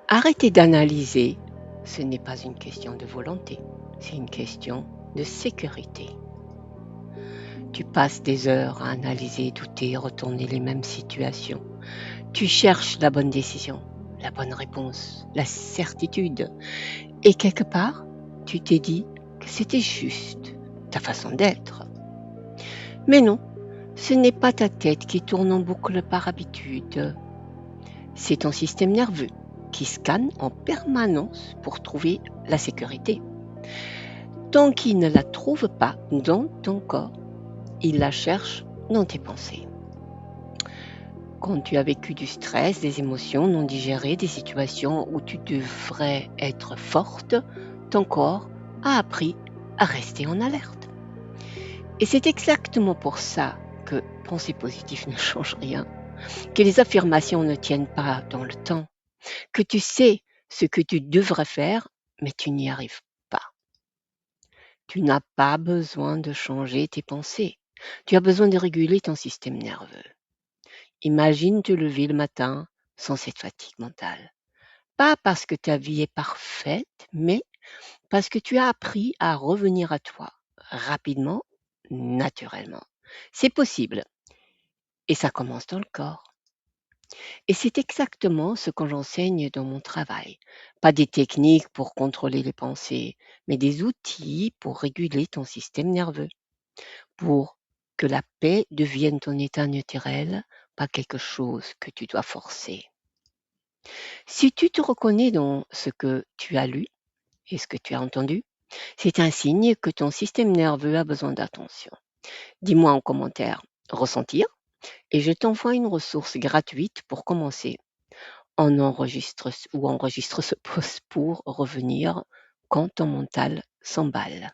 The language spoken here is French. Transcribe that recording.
Arrêter d'analyser, ce n'est pas une question de volonté, c'est une question de sécurité. Tu passes des heures à analyser, douter, retourner les mêmes situations. Tu cherches la bonne décision, la bonne réponse, la certitude. Et quelque part, tu t'es dit que c'était juste ta façon d'être. Mais non, ce n'est pas ta tête qui tourne en boucle par habitude. C'est ton système nerveux qui scanne en permanence pour trouver la sécurité. Tant qu'il ne la trouve pas dans ton corps, il la cherche dans tes pensées. Quand tu as vécu du stress, des émotions non digérées, des situations où tu devrais être forte, ton corps a appris à rester en alerte. Et c'est exactement pour ça que penser positif ne change rien, que les affirmations ne tiennent pas dans le temps, que tu sais ce que tu devrais faire, mais tu n'y arrives pas. Tu n'as pas besoin de changer tes pensées. Tu as besoin de réguler ton système nerveux. Imagine te lever le matin sans cette fatigue mentale. Pas parce que ta vie est parfaite, mais parce que tu as appris à revenir à toi rapidement, naturellement. C'est possible et ça commence dans le corps. Et c'est exactement ce que j'enseigne dans mon travail. Pas des techniques pour contrôler les pensées, mais des outils pour réguler ton système nerveux, pour que la paix devienne ton état naturel, pas quelque chose que tu dois forcer. Si tu te reconnais dans ce que tu as lu et ce que tu as entendu, c'est un signe que ton système nerveux a besoin d'attention. Dis-moi en commentaire ressentir et je t'envoie une ressource gratuite pour commencer. Enregistre ce post pour revenir quand ton mental s'emballe.